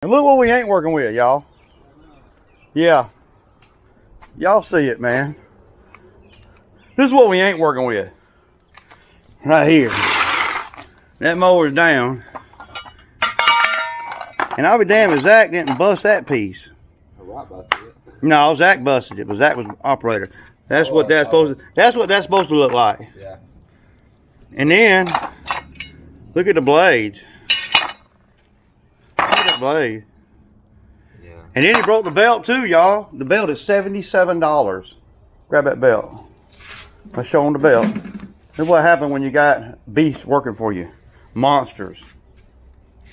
And look what we ain't working with, y'all. Yeah. Y'all see it, man. This is what we ain't working with. Right here. That mower's down. And I'll be damned if Zach didn't bust that piece. Rock busted it. No, Zach busted it, but Zach was operator. That's what that's supposed to, that's what that's supposed to look like. Yeah. And then look at the blades. Look at that blade. Yeah. And then he broke the belt too, y'all. The belt is $77. Grab that belt. Let's show him the belt. This is what happened when you got beasts working for you. Monsters.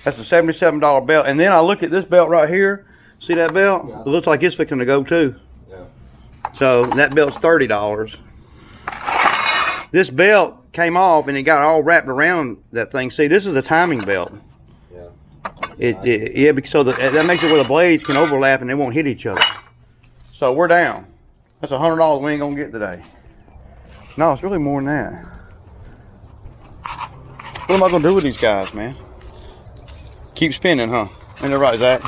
That's a $77 belt. And then I look at this belt right here. See that belt? Yeah. It looks like it's fixing to go too. Yeah. So that belt's $30. This belt came off and it got all wrapped around that thing. See, this is a timing belt. Yeah. Yeah, because so that makes it where the blades can overlap and they won't hit each other. So we're down. That's $100 we ain't gonna get today. No, it's really more than that. What am I gonna do with these guys, man? Keep spinning, huh? Ain't that right, Zach?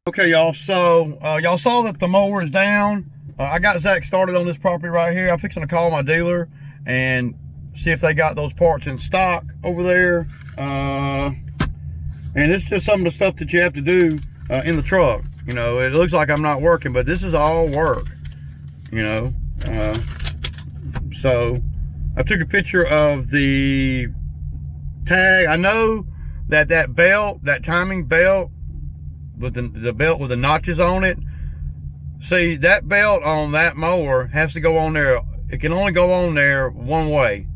Okay, y'all, so y'all saw that the mower is down. I got Zach started on this property right here. I'm fixing to call my dealer and see if they got those parts in stock over there. And it's just some of the stuff that you have to do in the truck. You know, it looks like I'm not working, but this is all work, you know. So I took a picture of the tag. I know that that belt, that timing belt, with the belt with the notches on it. See, that belt on that mower has to go on there. It can only go on there one way,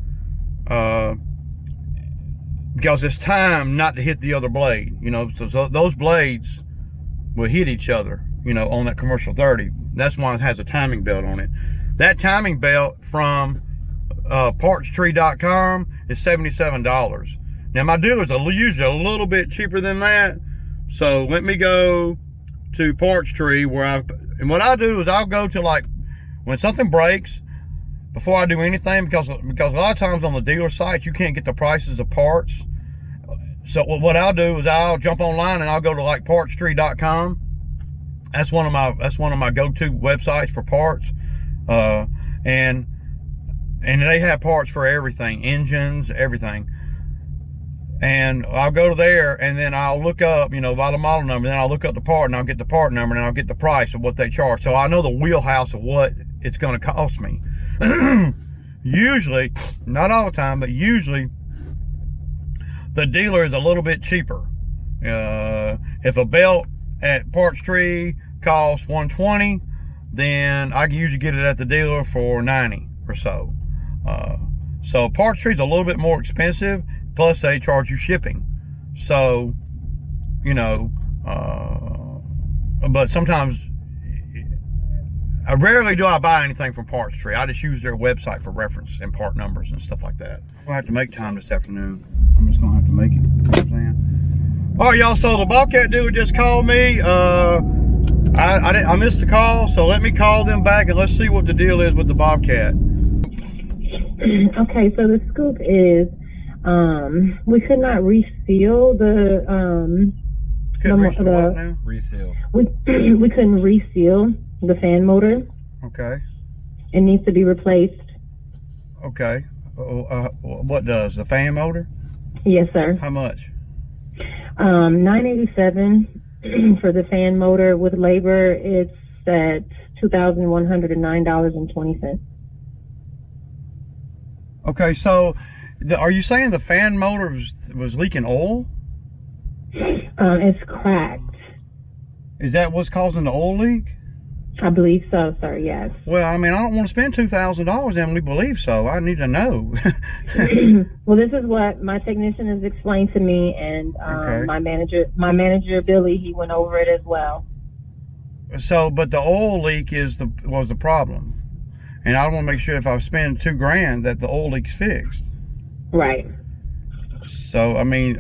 because it's timed not to hit the other blade. You know, so those blades will hit each other. You know, on that commercial 30. That's why it has a timing belt on it. That timing belt from partstree.com is $77. Now my dealers are usually a little bit cheaper than that. So let me go to Parts Tree and what I do is I'll go to, like, when something breaks, before I do anything, because a lot of times on the dealer sites you can't get the prices of parts. So what I'll do is I'll jump online and I'll go to like partstree.com. That's one of my go-to websites for parts. And they have parts for everything, engines, everything. And I'll go to there and then I'll look up, you know, by the model number, then I'll look up the part and I'll get the part number and I'll get the price of what they charge. So I know the wheelhouse of what it's going to cost me. Usually, not all the time, but usually the dealer is a little bit cheaper. If a belt at Parts Tree costs $120, then I can usually get it at the dealer for $90 or so. So Parts Tree is a little bit more expensive. Plus they charge you shipping. So, you know, but sometimes, rarely do I buy anything from Parts Tree. I just use their website for reference and part numbers and stuff like that. I'll have to make time this afternoon. I'm just gonna have to make it, you know what I'm saying? All right, y'all, so the Bobcat dude just called me. I missed the call, so let me call them back and let's see what the deal is with the Bobcat. Okay, so the scoop is, we could not reseal the Reseal. We couldn't reseal the fan motor. Okay. It needs to be replaced. Okay. What does the fan motor? Yes, sir. How much? $987 for the fan motor. With labor, it's at $2,109.20. Okay, so are you saying the fan motor was leaking oil? It's cracked. Is that what's causing the oil leak? I believe so, sir, yes. Well, I mean, I don't want to spend $2,000, Emily. Believe so. I need to know. Well, this is what my technician has explained to me, and Okay. my manager Billy, he went over it as well. So, but the oil leak was the problem. and I want to make sure if I spend $2,000 that the oil leak's fixed. Right. So I mean,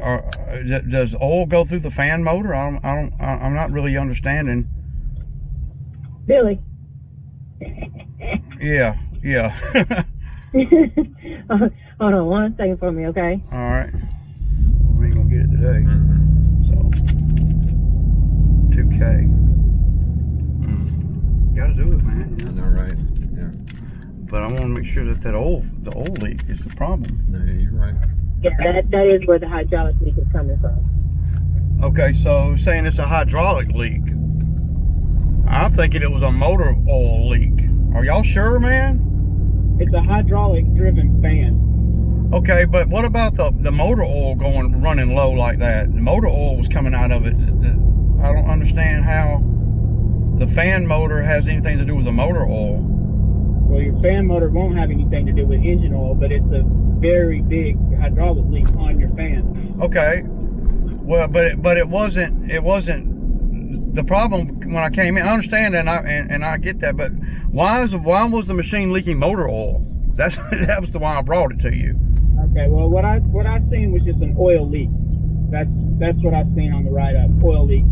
does oil go through the fan motor? I'm not really understanding. Billy. Yeah. Hold on one second for me, okay? All right. We ain't gonna get it today. So 2K. Gotta do it, man. I know, right? Yeah. But I want to make sure that the oil leak is the problem. No, you're right. Yeah, that is where the hydraulic leak is coming from. Okay, so saying it's a hydraulic leak. I'm thinking it was a motor oil leak. Are y'all sure, man? It's a hydraulic driven fan. Okay, but what about the motor oil running low like that? The motor oil was coming out of it. I don't understand how the fan motor has anything to do with the motor oil. Well, your fan motor won't have anything to do with engine oil, but it's a very big hydraulic leak on your fan. Okay. Well, but it wasn't the problem when I came in. I understand that, and I get that, but why was the machine leaking motor oil? That was the why I brought it to you. Okay. Well, what I seen was just an oil leak. That's what I've seen on the write up. Oil leak.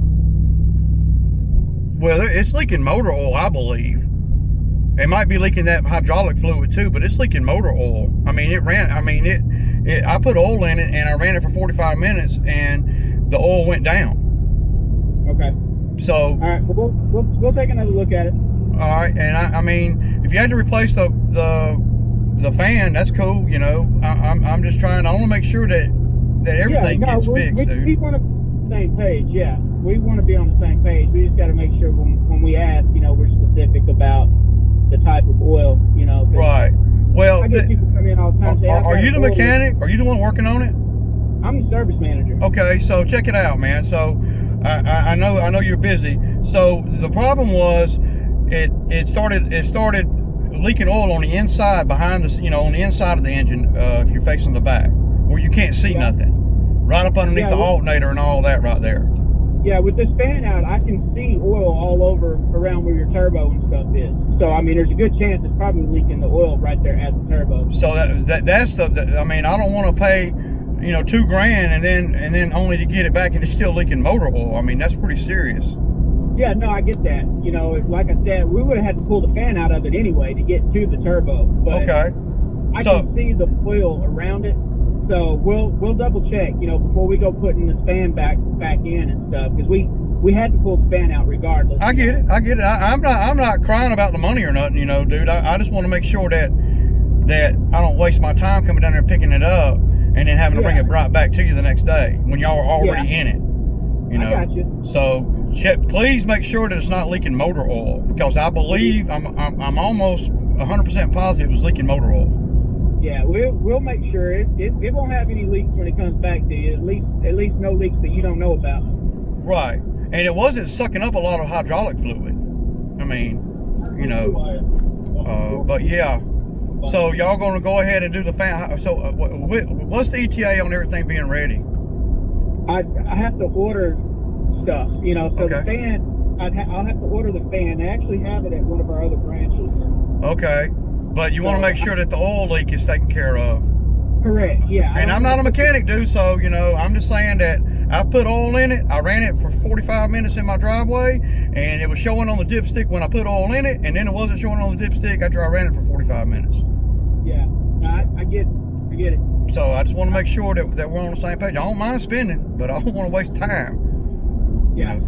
Well, it's leaking motor oil, I believe. It might be leaking that hydraulic fluid too, but it's leaking motor oil. I mean, I put oil in it and I ran it for 45 minutes and the oil went down. Okay. So. All right. Well, we'll take another look at it. All right, and I mean, if you had to replace the fan, that's cool. You know, I'm just trying. I want to make sure that everything gets fixed, dude. We want to be on the same page. Yeah, we want to be on the same page. We just got to make sure when we ask, we're specific about the type of oil. Right. Well, I get people come in all the time. Are you the mechanic? Are you the one working on it? I'm the service manager. Okay, so check it out, man. So I know you're busy. So the problem was it started leaking oil on the inside behind the on the inside of the engine if you're facing the back where you can't see nothing, right up underneath the alternator and all that right there. Yeah, with this fan out, I can see oil all over around where your turbo and stuff is. So I mean, there's a good chance it's probably leaking the oil right there at the turbo. So that's I mean, I don't want to pay $2,000 and then only to get it back and it's still leaking motor oil. I mean, that's pretty serious. Yeah, no, I get that. Like I said, we would have had to pull the fan out of it anyway to get to the turbo. But okay. I can see the oil around it. So we'll double check, before we go putting this fan back in and stuff, because we had to pull the fan out regardless. I get it. I'm not crying about the money or nothing, dude. I just want to make sure that I don't waste my time coming down there picking it up and then having to bring it right back to you the next day when y'all are already in it. I got you. So please make sure that it's not leaking motor oil, because I believe I'm almost 100% positive it was leaking motor oil. Yeah, we'll make sure it won't have any leaks when it comes back to you. At least no leaks that you don't know about. Right, and it wasn't sucking up a lot of hydraulic fluid. I mean, but yeah. So y'all gonna go ahead and do the fan? So what's the ETA on everything being ready? I have to order stuff, So the fan, I'll have to order the fan. I actually have it at one of our other branches. Okay. But you want to make sure that the oil leak is taken care of. Correct, yeah. And I'm not a mechanic, dude, so, I'm just saying that I put oil in it. I ran it for 45 minutes in my driveway, and it was showing on the dipstick when I put oil in it, and then it wasn't showing on the dipstick after I ran it for 45 minutes. Yeah, I get it. So I just want to make sure that we're on the same page. I don't mind spending, but I don't want to waste time. Yeah.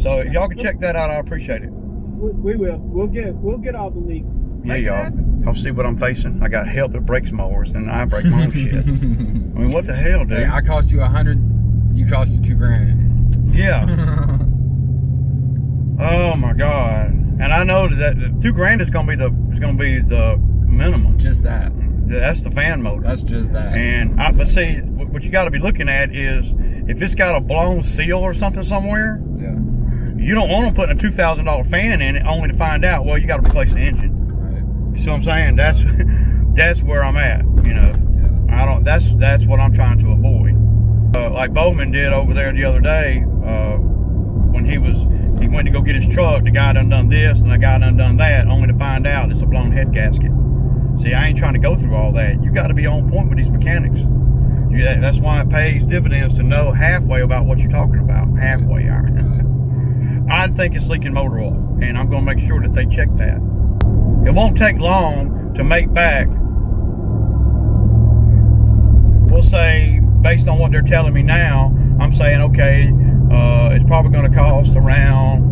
So if y'all can check that out, I appreciate it. We will. We'll get all the leaks. Yeah, y'all. I'll see what I'm facing. I got help that breaks mowers, and I break my own shit. I mean, what the hell, dude? Hey, I cost you 100. You cost you $2,000. Yeah. Oh my God. And I know that $2,000 is gonna be the minimum. Just that. That's the fan motor. That's just that. And but see, what you got to be looking at is if it's got a blown seal or something somewhere. Yeah. You don't want to put a $2,000 fan in it only to find out, well, you got to replace the engine. You see what I'm saying? That's where I'm at. I don't. That's what I'm trying to avoid. Like Bowman did over there the other day when he went to go get his truck, the guy done this and the guy done that, only to find out it's a blown head gasket. See, I ain't trying to go through all that. You got to be on point with these mechanics. That's why it pays dividends to know halfway about what you're talking about. Halfway, I think it's leaking motor oil, and I'm going to make sure that they check that. It won't take long to make back. We'll say, based on what they're telling me now, I'm saying, okay, it's probably going to cost around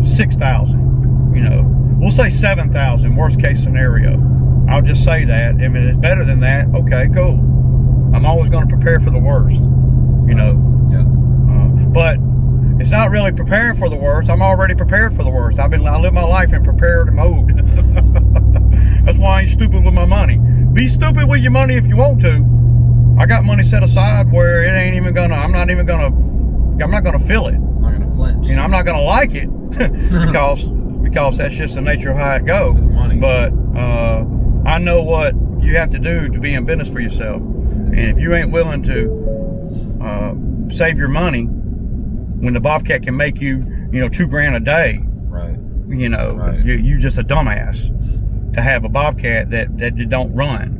$6,000. You know, we'll say $7,000, worst case scenario. I'll just say that. If it's better than that, okay, cool. I'm always going to prepare for the worst, you know. Yeah. But it's not really preparing for the worst. I'm already prepared for the worst. I live my life in prepared mode. That's why I ain't stupid with my money. Be stupid with your money if you want to. I got money set aside where it ain't even gonna. I'm not gonna feel it. I'm not gonna flinch. You know, I'm not gonna like it because that's just the nature of how it goes. It's money. But I know what you have to do to be in business for yourself, and if you ain't willing to save your money when the Bobcat can make you, you know, $2,000 a day, Right. you know, Right. you just a dumbass to have a Bobcat that don't run.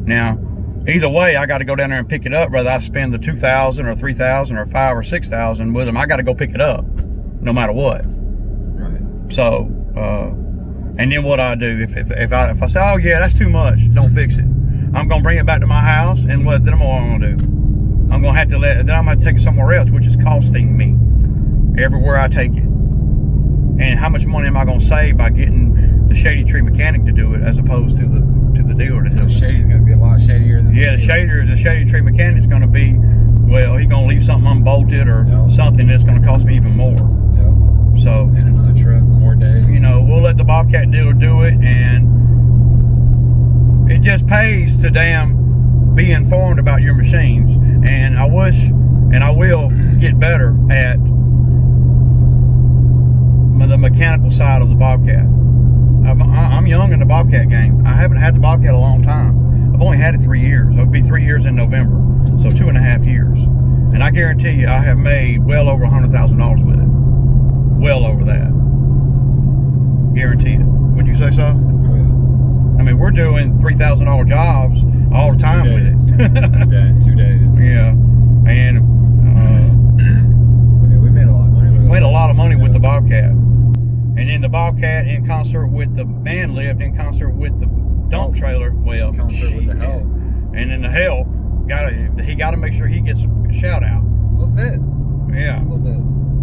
Now, either way, I got to go down there and pick it up. Whether I spend the $2,000 or $3,000 or $5,000 or $6,000 with them, I got to go pick it up, no matter what. Right. So, and then what I do if I say, oh yeah, that's too much, don't fix it. I'm gonna bring it back to my house, and what I'm gonna do? I'm gonna have to I'm gonna take it somewhere else, which is costing me everywhere I take it. And how much money am I gonna save by getting the Shady Tree mechanic to do it as opposed to the dealer to do it? Shady's gonna be a lot shadier than Yeah, the Shady Tree mechanic's gonna be, well, he's gonna leave something unbolted or something that's gonna cost me even more. Yep. So, and another trip, more days. you know, we'll let the Bobcat dealer do it, and it just pays to be informed about your machines. And I wish, and I will get better at the mechanical side of the Bobcat. I'm young in the Bobcat game. I haven't had the Bobcat a long time. I've only had it 3 years. It'll be 3 years in November, so 2.5 years. And I guarantee you, I have made well over $100,000 with it. Well over that. Guaranteed it. Would you say so? Oh, yeah. I mean, we're doing $3,000 jobs all the time with it. Yeah, in 2 days. Yeah, and I mean, we made a lot of money with it. made a lot of money with the Bobcat. And then the Bobcat, in concert with the man lift, in concert with the dump trailer, well, In concert with the hell. And then the hell, he got to make sure he gets a shout out. A little bit. Yeah. A little bit.